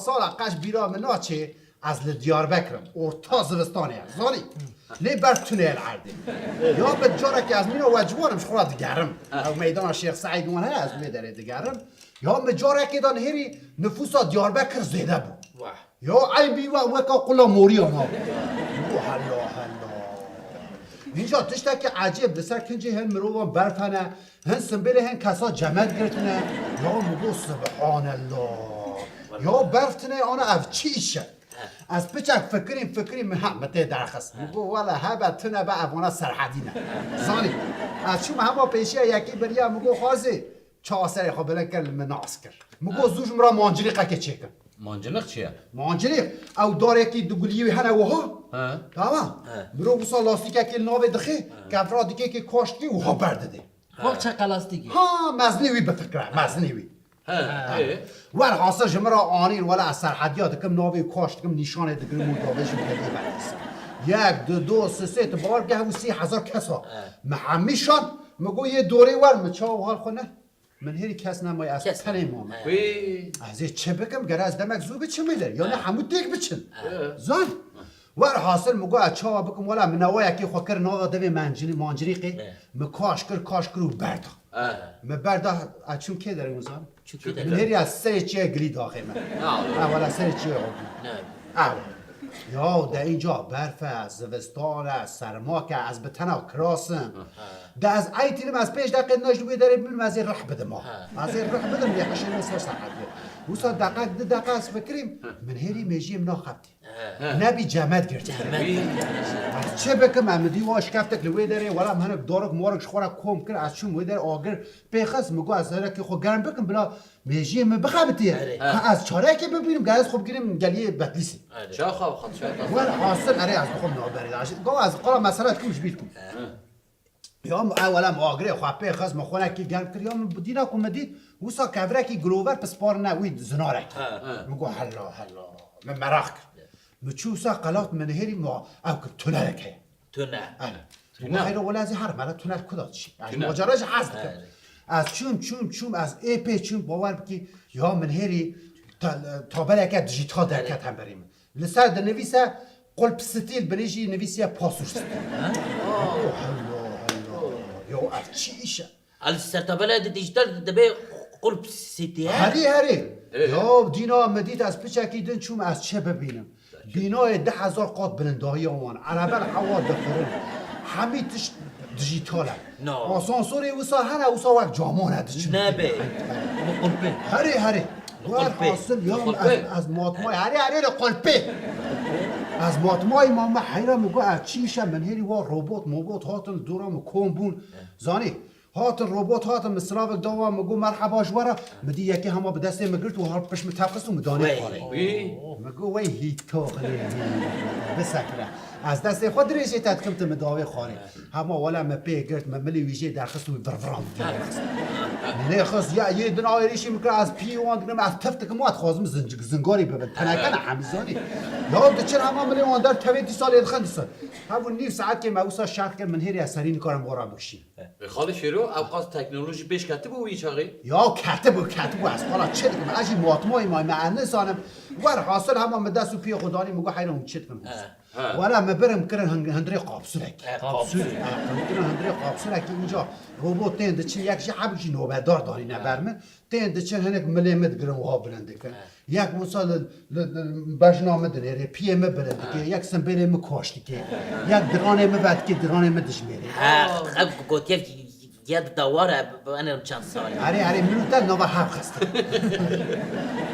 سال قش بیرا منا چه از لدیار بکرم ارتا زوستانه زانی لی بر تونل عرده یا به جاره که از مینا وجوانم شخورا دگرم او میدان شیخ سعید اون از میداره دگرم یا به جاره که دان هری نفوسا دیار بکر زیده بود یا این بیوا وکا قلا موری هم ها هلا اینجا تشتا که عجیب بسر کنجی هن مروان برفنه هن سنبیل هن کسا جمد گرتنه یا مگو سبحان الله یا برفتنه آنه اف چیشه از پچک فکریم محمد درخست مگو والا هبه تنه به افوانا سرحدینه زانی از چون همه پیشیه یکی بریا مگو خوازی چاسری خواه بلن کرد مناس کرد مگو زوج مرا مانجریقه که چه کن مانجنق چیه؟ مانجریق او داره یکی دوگلیوی هنه وها تمام برو بسا لاستیکه که ناوه دخی کفرا دیگه که کاشتی وها برده خب چه قلاستیکی؟ ها مزنیوی بفکره مزنیوی ور حاصل جمرا آنین ولا از سرحدیا دکم ناوی کاشت دکم نشانه دکم مداوش بگیری بردیست یک دو سه تبار که همون 30,000 کسا محمیشان مگو یه دوره ور مچا و حال خونه من هری کس نمای از تنه مامه از چه بکم گره از دمک زو بچه میلر یا نه همو دیگ بچن زن ور حاصل مگو اچا بکم ولا منوای کی خوکر ناوا دوی مانجریقی مکاش کر و بردا بردا اچون که داره موزان من هری از سر چیه گلی داخل من اولا سر چیه اول یا در اینجا برف از زوستان از سرما که از بتنا کراسم ده از ای تیرم از پیش دقیق نجلوی داره ببینم از این رح بده ما از این رح بده یه قشن مثل سرحده وسا دقیق از فکریم من هری میجیم ناخبتی نبی جمد گرد از چه بکم امدی واش کفتک لوی داره ولا منک دارک مارک شخورا کم کرد از چون وی داره آگر پیخست مگو از هر که خو گرم بکم بلا میجیم بخبتیه از چاره که ببینیم گاز خوب گیریم گلیه بتلیسی چه خواب خود شاید ولی حاصل اره از بخوام نابری گو از قرا مسئله کمش بیت کن یا اولا آگره خواه پیخست مخونه که گرم کرد یا دینا کن مدید وسا کفره که گلوور پس پار نوید زنارک مگو حلا من مراخ مچوسا قلات من هری ما او که تونل که تونه ما خیلی ولی از هر مرا تونل کداد چی ماجراش حس بکن از چون از ای پی چون باور بکی یا من هری تابل که دیجیتال درکت هم بریم لسر در نویسه قلب ستیل بریجی نویسیه پاسوش ستیل یا از چی ایشه السرتابله دیجیتال دبی قلب سیتی هری یا دینا مدید از پچکی دن چوم از چه ببینم بینای 10,000 قاط بلندهی آمان عربل حوا دفرن همیتش دیجیتاله آسانسوری وسا هر وسا وقت جامانه دچ نبه قلبه هری ور حاصل یا از ماتمای هری قلبه از ماتمای ما حیرا مگو از چیشه من هری وا روبوت هاتن دورم کومبون زانی هاتن روبوت هاتن مسراوک دوا مگو مرحبا جوارا مدی یکی همه به دست مگرت و هر پش متفقست و مدانه خاله مگو وی هیتو خلی بسکره از دست خود ریشه تدکمت مداوی خاله همه ولا مپی گرت مملی ویژه درخست و برفرام نخست یا یه دن آیریشی میکره از پیوان دنم از تفت که مواد خوازم زنگاری ببین تنکن همیزانی یا دچر همه ملی وان در 20 سال ادخان سال همون نیم ساعت که موسا شرق من هری اثرین کارم وارا بکشی خاله شیرو اوقات تکنولوژی پیش کرده بو چاقی یا کتبو از حالا چه دیگه من اجی ماتمای ما معنی سانم ور حاصل همه مدرس و پی خدانی میگه حیران چت کنم ولا مبرم کرن هندری قابسولک کرن هندری قابسولک اینجا روبوت تند چه یک شعبی نوبدار داری نبرمه تند چه هنک ملیمت گرم و ها بلنده کن یک مثال برنامه داره پی ام بلنده که یک سنبله مکاشتی که یک درانه بعد که درانه مدش میره اب گوتیف یاد دواره انا چند سال اره منوتا نوبه هم خسته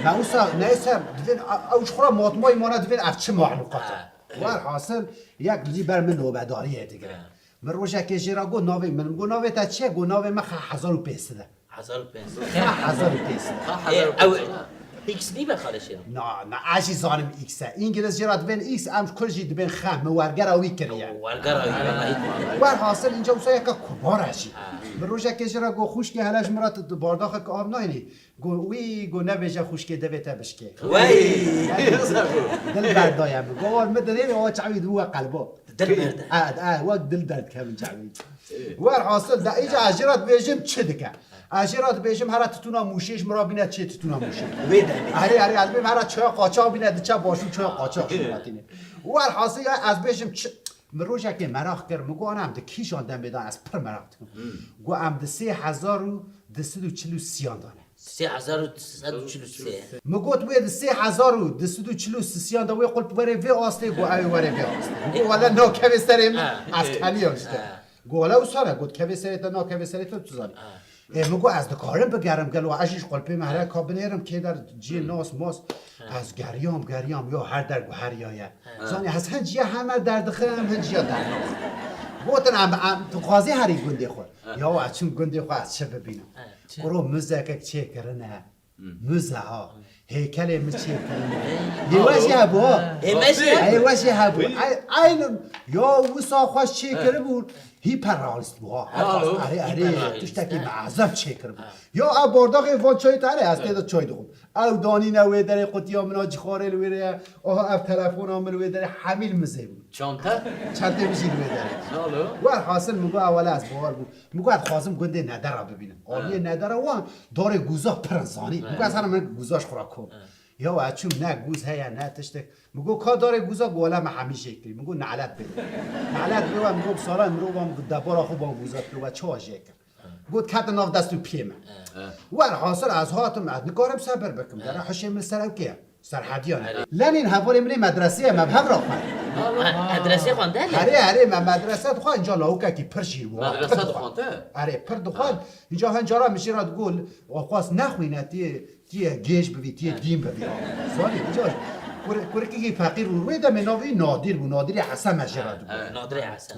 نوسا دوین اوش خورا ماتمای مانا دوین افچه معلوقاته ور حاصل یک لیبر من نوبداریه دیگه من روشه که جیرا گو ناوی من گو ناوی تا چه گو ناوی من 1500 ده 1500 او ایکس نی بخاله شیرم نه عجی زانم ایکسه انگلیس جیرا دوین ایکس ام کلجی دوین خم ورگر اوی کریه ور حاصل اینجا وسا یک کبار هشی من روشه که جیرا گو خوش که هلاش مرات بارداخ که آب ناینی گو نبیجا خوش که دویتا بشکه دل بردایم گوار مدنی و چاوید هو قلبا دل برد وقت دل درد کامل چاوید ور حاصل دا ایجا اجرات بیجم چه دکه اجرات بیشم هر تتونا موشیش مرا بینه چه تتونا موشی ویدمی آره از بیم هر چای قاچاق بینه چه باشون چای قاچاق شماتینه و حاصل از بیشم مروجه که مراخ کرد مگو آنم ده کیشان دم بدن از پر مراخ گو ام ده 3243 دانه 3343 مگوت وید 3243 دانه قلب وره وی آسته گو اوی وره وی آسته گو والا نو که بستریم از کلی آسته گو والا ساره گوت که بستریت نا که بستریت تو زانی مگو از دکارم بگرم گلو عجیش قلبی مهره کابنیرم که در جی ناس ماس از گریام یا هر در گو هر یایه زانی از هنجیه همه در دخلم هنجیه در ناس گوتن تو قاضی هری گنده خود یا چون گنده خود از چه ببینم برو مزه که چه کرنه مزه ها هیکل مز چه کرنه یواشی هبو یواشی هبو این یا وسا خوش چه کرده بود هیپرالیست بود آره توش تکی معذب چه کرده بود یا بارداخ وان چای تره از تیدا چای دخون او دانی نوی داره قطی آمنا جخاره لویره آها اف تلفون آمن لوی داره حمیل مزه بود چانته میشی لوی داره و حاصل مگو اول از باور بود مگو از خواستم گنده نداره را ببینم آلیه نداره وان داره گوزا پرنزانی مگو از من گوزاش خورا کن یا اچون نه گوز هیا نه تشته مگو کا داره گوزا گولا ما همیشه کری مگو نعلت بده نعلت رو مگو سالا مرو بام دبارا خوب بام گوزا تو و چاجه کر گفت کات ناف دستو پیمه و حاصل از هاتم نکارم صبر بکم داره حشیم السلام کیه سرحدیان لنین حوالی من مدرسه مبهم را خواهد مدرسه خونده؟ هره من مدرسه دخواه اینجا لاوکه کی پرشی بود مدرسه خونده؟ هره پر دخواه اینجا هنجارا میشه را گل خواست نخوینه تیه گیش ببی تیه دیم ببی سالی اینجا کرکی فقیر روی دم ناوی نادر بود نادر حسن مجرد بود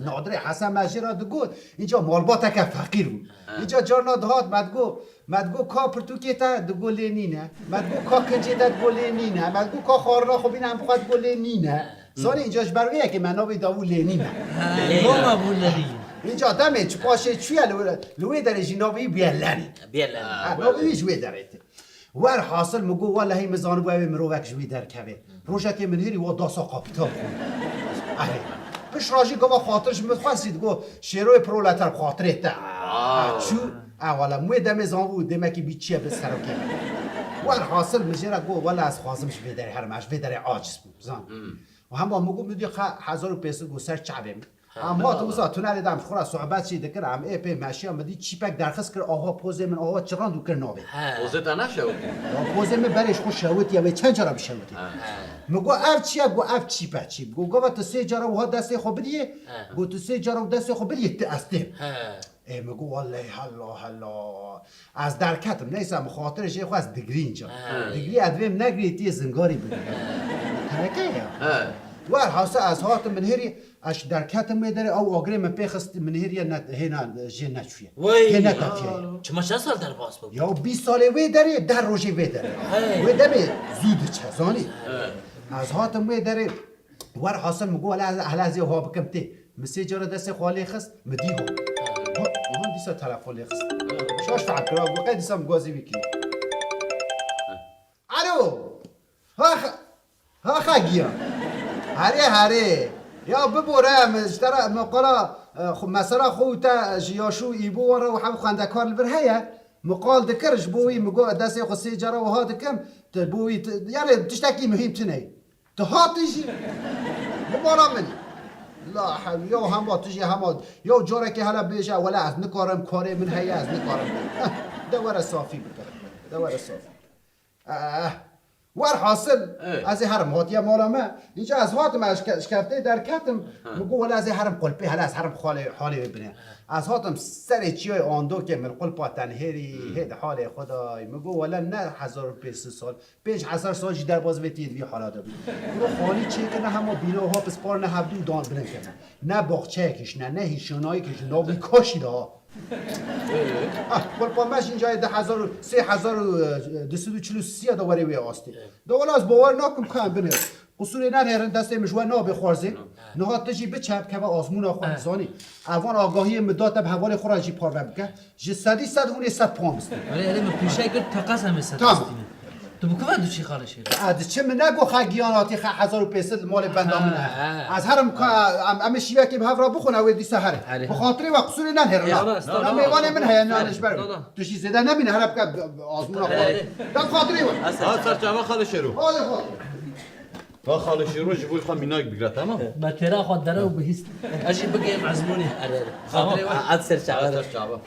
نادر حسن مجرد گفت اینجا مالبات که فقیر بود اینجا جارنا دهات مدگو کا پرتوکی تا دگو لینینه مدگو کا کنجی تا دگو لینینه مدگو کا خارنا خوبی نم بخواد گو لینینه سالی اینجاش برویه که مناوی داو لینینه اینجا دمه چه پاشه چویه لوی در جناوی بیلنی ناوی جوی درته ور حاصل مگو والله هی مزانو باید مروک جوی در کوه روشه که من هیری و داسا کاپیتال اره بش راجی گوا خاطرش متخواستید گو شیروی پرولتر خاطره تا چو اولا موی دم زانو دمکی بیچیه به سرکه ور حاصل مجره گو والله از خوازمش بدره هرمش بدره عاجز بود زان و هم با مگو میدی 1500 گو سر چعبه اما تو بسا تو نریدم خورا صحبت چی دکر هم ای پی ماشی آمدی چیپک درخواست کرد آها پوزه من آها چران دو کر ناوه پوزه تا نشود پوزه من برش خوش شوتی یا چند جرا بشوتی مگو اف چیه گو اف چیپه چیپ گو تو سه جرا و ها دسته خوب بدیه گو تو سه جرا و دسته خوب بدیه استم مگو والله حالا از درکتم نیستم خاطرش یه خو از دگری اینجا دگری ادویم نگریتی زنگاری بده ترکه و حاصل از هات من هری اش درکتم میداره او آگری من پیخست من هری هینا جه نچویه وی نتاتیه چما چند سال در باز بود؟ یا 20 ساله وی داره در روزی وی داره وی داره زود چه زانی از هاتم وی داره ور حاصل مگو هلا از ها بکم تی مسیجر دست خالی خست مدیگو آهان دیسا تلفن خست شاش فکر گو قید دیسا مگازی ویکی الو ها خگیان هره یا ببورم اشترا مقالا مثلا خوتا جیاشو ایبو ورا و هم خندکار البرهیه مقال دکرش بوی مگو دست خسی جرا و ها دکم بوی یعنی تشتکی مهم تنی تهاتیجی ببورم منی لا حول یا هم با تجی هم یا جورا که حالا بیشه ولا از نکارم کاری من هی از نکارم دوار صافی بکرم دوار صافی ور حاصل از هرم هاتیه مالامه اینجا از هاتم اشکفته در کتم مگو ولی از هرم قلبی حالا از هرم حالی ببینه از هاتم سر چیای آندو که من قلبا تنهری هید حال خدای مگو ولی نه 1500 سال 5000 سال جی در باز بیتید وی حالا دارم برو خالی چی که نه همه بینا ها پسپار نه هفدو دان بلن کنه نه باغچه کش نه هیشانایی کش نه وی کاشی دا قلبا مش اینجا 3243 دوباره وی آستی دولا از باور نکم کام بنه قصور نه دسته مشوار نا بخورزی نه تجی بچپ که آزمون آخوان زانی اوان آگاهی مدت به حواله خراجی پار بکه جسدی 100 100 پام است ولی من پیشه کرد تقاس هم است تو بکوه دو چی خاله شیر از چه من نگو خگیاناتی 1500 مال بندامونه از هرم ام شیوه که به هفرا بخونه و دی سحره به خاطر و قصور نه هرنا نه میوان من هیا نانش بر تو چیز زده نبینه هرب که آزمون خاله دم خاطری و سر جواب خاله شروع حال خاطر با خاله شروع جبوی خواهم میناک بگیره تمام ما ترا خود داره و بهیست اجی بگیم عزمونی خاطر عاد سر شعبان سر جواب